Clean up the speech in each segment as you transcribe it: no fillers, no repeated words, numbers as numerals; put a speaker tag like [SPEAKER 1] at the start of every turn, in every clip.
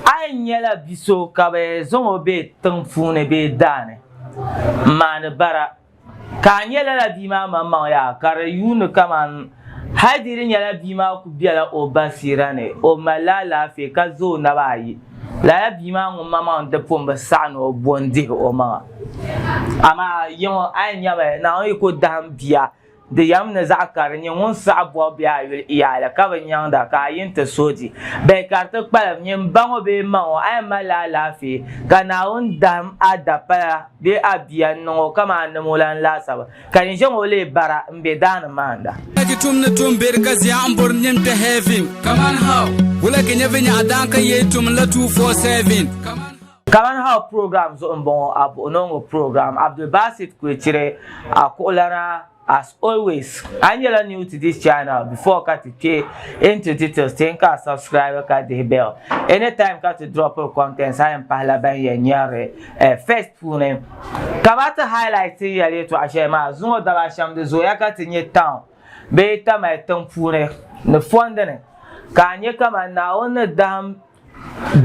[SPEAKER 1] ay nyela biso ka be zongo be tangfune be dane man bara ka nyela la bima mamma ya kare yunu kaman hadiri nyela bima ku biala o basirane o malala fe ka zo na bayi la bima ngum mama de pomba sano bondi o ma ama yo ay nyabe na o ko dam biya de yam na zakar ni won sa bo biya ya la ka ban yanda ka yin ta soji be karta kpala ni bango be ma o ay malala fe kana on dam adapa de abia no kama na molan la saba kan je ngole bara mbe dan manda
[SPEAKER 2] ki tumna tum ber gazi ambor nyem te heaven kaman how wala ke nyevenya adanka ye tum la 247
[SPEAKER 1] Kaman how programs on bon abu onongo program Abdul Basit Kwechire akolara. As always, I'm new to this channel. Before I get into details, think I subscribe and the bell. Anytime I to drop a content, I am Pahlaban Yanyare. First pune. Kamata highlight here to Ashema. Zuno da Asham de Zoyaka in your town. Beta my tongue pune. The funding. Can you come and now on the damn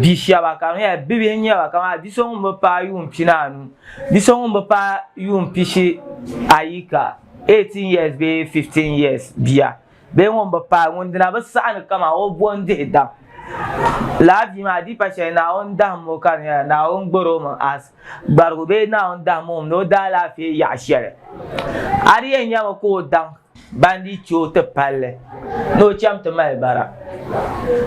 [SPEAKER 1] Bishaba come here, baby in your come. This one will pay you Pinanu. This one will pay you Pishi Aika. 18 years be 15 years bia be won ba pa won dina ba san kama o bonde da la bi ma di pa che na on da mo kan ya na on gboro mo as bargo be na on da mo no da la fi ya shere ari enya ko dan bandi cho te palle no cham te mai bara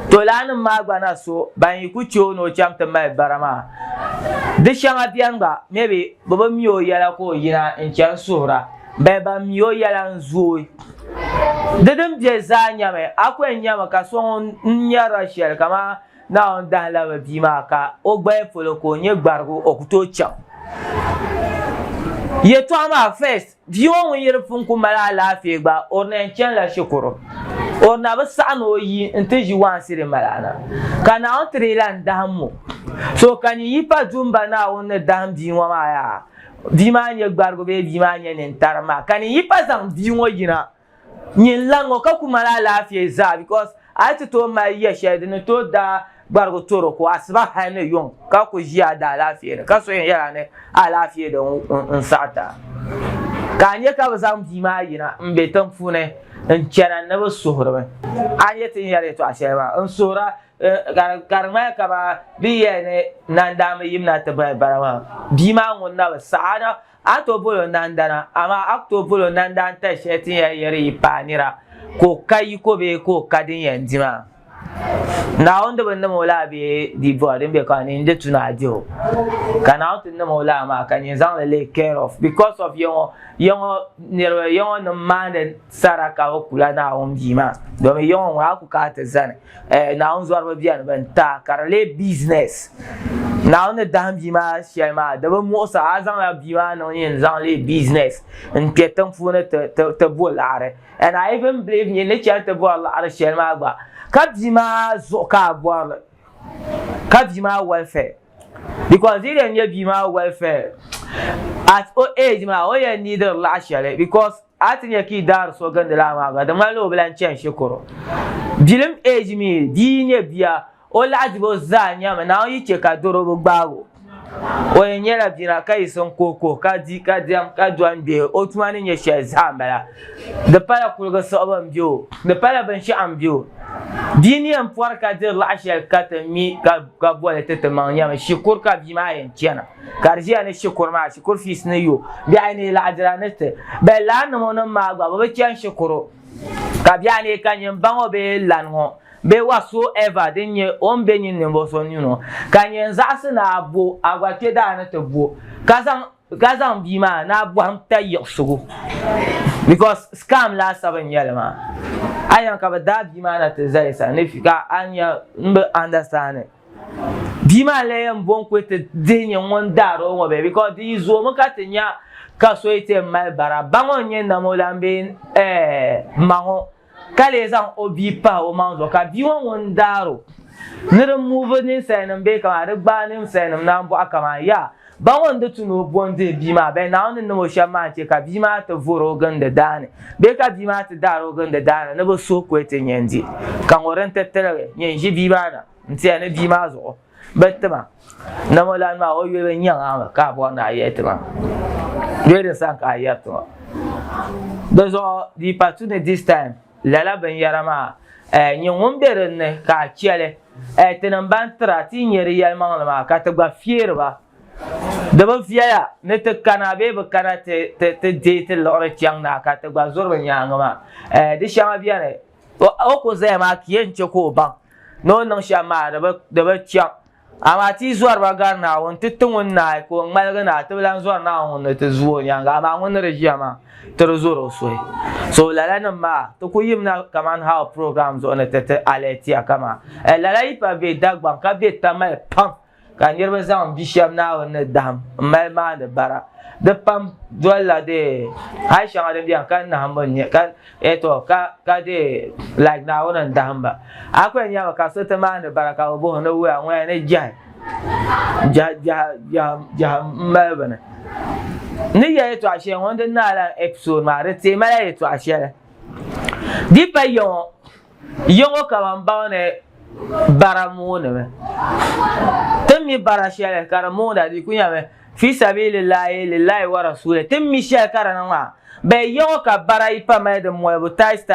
[SPEAKER 1] to lan ma gba na so ban yi ku cho no cham te mai bara ma de shanga bianga maybe bobo mi o yala ko yina en chan sura beba miyo yalan zuwi dedem je zanya me akwe nyama ka so nyara shel kama na on dan la bima ka ogba folo ko nye gbargo okuto cha ye to ama first biyo won yere fun ku mala la fi gba orna chen la shukuro orna ba sano yi nteji wan sire malana kana on trelan damu so kan yi pa jumba na on dam bi wa ma ya Dimanya gbargo be dimanya nentarma kan yi pasang diwo yina nyin lango ka kumala lafiya za because I to my yeshe de to da gbargo toro ko asba hane yon ka ko jiya da lafiya ka so yara ne a lafiya da sata kan ye ka bazam dima yina mbe tan fune en chana na ba sohorbe anye tin yare to asheba en sora garma ka ba biye ne nanda me yimna ta barawa bima ngonna ba saada ato bolo nandana ama akto bolo nanda ta shetin yare ipanira ko kai ko be ko kadin yanjima na wanda banda mola be di boarding be kan inde tunadio kana out in the mola ma kan yanzan le care of because of your no man and saraka okula na on bima do me yon wa ku ka ta zan na on zuwa ba biyan ban ta karale business na on da bima shema da ba mo sa azan la bima no yanzan le business en ketan funa te bolare and I even believe ni ne cha te bolare shema ba Kabima zoka boile. Kabima welfare. Because it ain't bima welfare. At all age, ma oh yeah need a last year because I think you keep dar so gun the lama. The malo blan change shokoro. Dilim age me, dinye bia. All lad was zanya, now you check a doro bago. O yenyela bina kai son koko kadi kadiam kadwan be otmani nye shares hambala de pala kulga sobam bio de pala ben shi ambio dini am por kadir la ashel katami ka bola tete manya shikur ka bima yen tiana karjia ne shikur ma shikur fis ne yo bi ani la adranete be lan mo no ma ba ba tian shikuro ka bi ani kanyen bango be lanho be whatsoever denye ombe nyi nembo so nyuno kanye nzase na abo agwate da na tebo kazan bima na abo amta yosugo because scam la 7 yelma ayan ka da bima na te zaisa ne fika anya mbe understand bima le mbon kwete denye wondaro wo be because izo mukatenya kaso ite mal bara bango nye na molambe mango kale zan obi pa o manzo ka biwon wondaro nere move ni senam be ka de gba ni senam na mbo akama ya ba wonde tuno bonde bima be na on no shama che ka bima to voro ganda dane be ka bima to daro ganda dane ne bo so ko ete nyendi kan oren tetere nyenji bima na ntia ne bima zo betma na molan ma o yele nyanga ka bo na yetma yele san ka yetma dozo di patune this time lala ben yarama nyongom berenne ka chele tenan ban trati nyeri yalma ma ka tagba fierba da ba fiya ne ta kana be ba kana te date lore tiang na ka tagba zorba nyanga ma di shama biya ne o ko zai ma kiyen ce ko ban no nan shama da ba tiang ama ti zuwar ba garna won tutun won na ko ngal na to lan zuwar na won te zuwo nyanga ama won rejiya ma to zoro so lala nan ma to ko yimna kaman how programs on te aleti akama lala ipa be dagban ka be tamal pam kan yerba zam bisham na won dam mal ma da bara da pam dolla de aisha adam bian kan na hambon ne kan eto ka de like na won dam ba akwai nya ka so ta ma da baraka bo no wa wa ne ja mal bana ni ya eto ashe won da na la episode ma rete ma ya eto ashe di pa yon ka man ba ne baramu ne temi barashele karamu da di kunya me fi sabilillahi lillahi wa rasulih temi shel karana ma be yon ka barai pa me de mo tais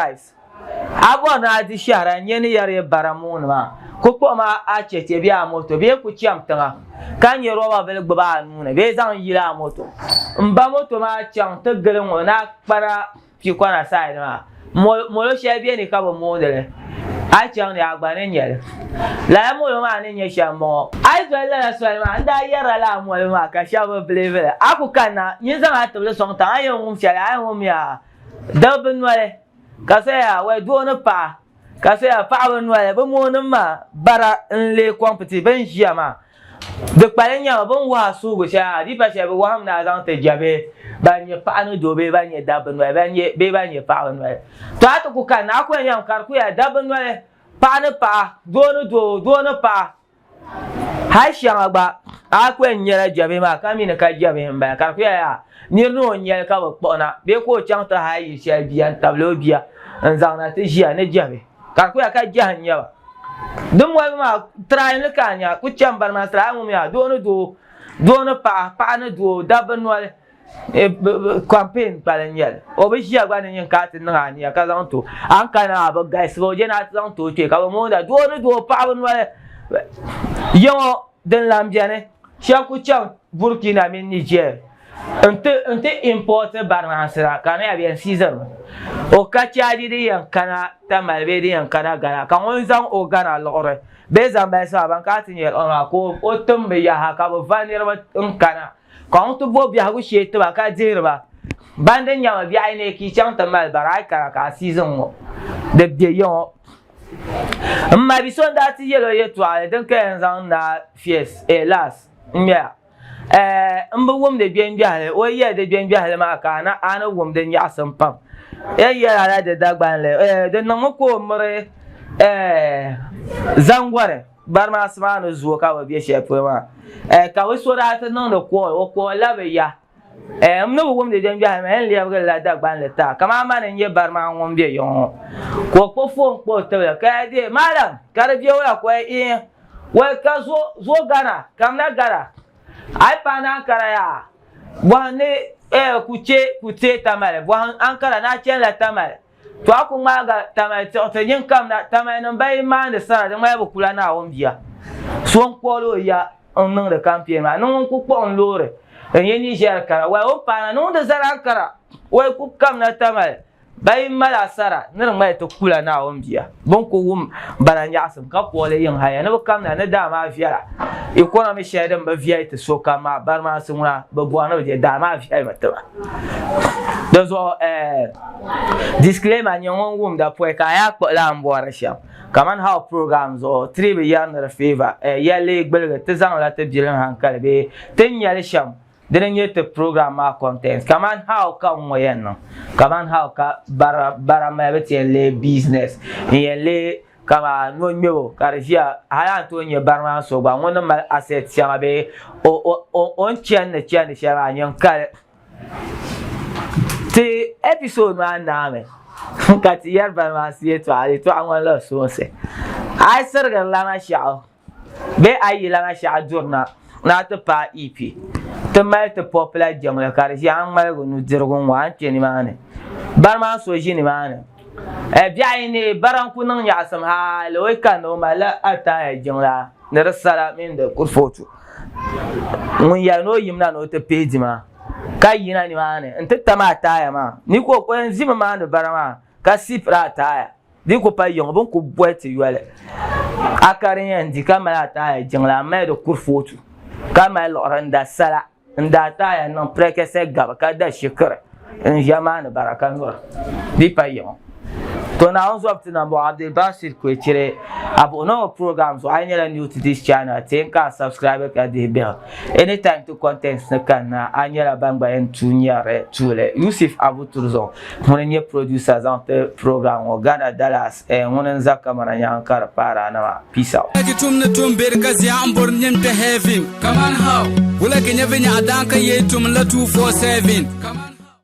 [SPEAKER 1] abo na di shara nyeni yare baramu ma ko ma a chete bi a moto be ku chiam tanga kan ye roba bel gbaba anu ne be zan yila moto mba moto ma chang te gelen wona para fi kwana side ma mo lo she bi ni ka bo mo de a chang ni agba ne nyele la mo lo ma ne nye shamo ai zo la so ma nda yara la mo lo ma ka sha bo believe aku kana yin zan a to so ta ayo mum shala ayo mum ya da bin wale ka se ya we do no pa ka se ya pa won wale bo mo no ma bara nle competi ben jama de palen ya bon wa su go sha di pa sha bo wa na zan te jabe ba nye pa no do be ba nye da bin wale ba nye pa won wale to ato ku kana ku ya kar ku ya da bin wale pa no pa do no pa ha sha ba aku nyera jabe ma kami na ka jabe ba kar ku ya ni no nyel ka bo pona be ko chang ta ha yi sha biyan tablo biya an zang na te jia ne jabe kar ku ya ka jahan ya dum wa ma try ne ka nya ku cham bar ma try mu ya do no pa no do da ban wale campaign palen yel o be jia gwa ne yin ka tin na ni ka zang to an kana ba guys bo je na zang to ke ka mo da do pa ban wale yo den lam jane sha ku cham Burkina min Niger ente importe barnansira kana ya bien season o ka chadi de yankana Tamale de yankana gara kan won zan o gara lore be zan ba sa ban ka tin yel on ko o tumbe ya ha ka bo vanir ba kana kan to bo bi ha ku she to ba ka dirba banden ya bi ai ne ki chan Tamale barai ka season mo de bi yo amma bi son da ti yelo yeto ale den ka zan na fies elas mya mba wum de bien biale o ye de bien biale ma kana ana wum de nya sampam ya la de dagban le de no ko mre zangware barma asmanu zuwa ka ba biye shefu ma ka we so da ta no ko la be ya mno wum de bien biale ma en le ga la dagban le ta kama ma ne ye barma wum biye yo ko fo ko te ka de malam ka de biye wa ko we ka zo gana kam na gara ai pana kara ya wane kuche Tamale wan ankara na chen la Tamale to aku maga Tamale to yin kam na Tamale no bai ma de sara de mai bu kula na won biya so on polo ya on non de campagne ma non ku ko on lore en yeni jer kara wa o pana non de sara kara wa ku kam na Tamale bai mala sara nin mai to kula na won biya bon ko wum baran ya sun ka ko le yin haya ne kam na da ma fiya economy shaidan ba fiya ta so kama bar ma sun wa ba buwa na da ma fiya mata ba da zo disclaimer nyon wum da po ka ya ko la mbora sham kaman how programs o tribe yan na favor ya le gbelga ta zan la ta jiran hankali be tin ya le sham didn't get the program contents. Come on, how come we no? Come on, how ka bara mabeti le business. Le kama no nyo karisia hala to nye barma so ba wono mal asset sia be on chen sia nyon kale. The episode man na me. Kati yar barma sie to ale to anwa lo so se. Ai serga la na shao. be ayi la sha durna na ta pa ipi ta mal ta popular jamla kar yang mal go nu dirgon wa ni mane barma so jini mane biya ne baran kunan ya sam ha lo kan no mala ata jamla ne rasala min da kurfotu mun ya no yimna no ta page ma ka yina ni mane in ta ma taya ma ni ko zima ma ne barama ka sifra taya di ko pa yong bon ko boite yole akarin yandi kamala taya jingla mai da kurfotu kama loranda sala nda taya non preke se gaba ka da shikra in jamana barakan nur di pa yong to na on up to number Abdul Basir ko chire abo no programs so I need new to this channel think and subscribe ka the bell anytime to content na kan na anyala bangba en tunyare tule Yusuf Abu Turzo monenye producers on the program o Ghana Dallas monen zakamara yankar para na peace out
[SPEAKER 2] tum na tum berka zia ambor nyem te heaven Kaman how wala kenya venya adanka yetum la 247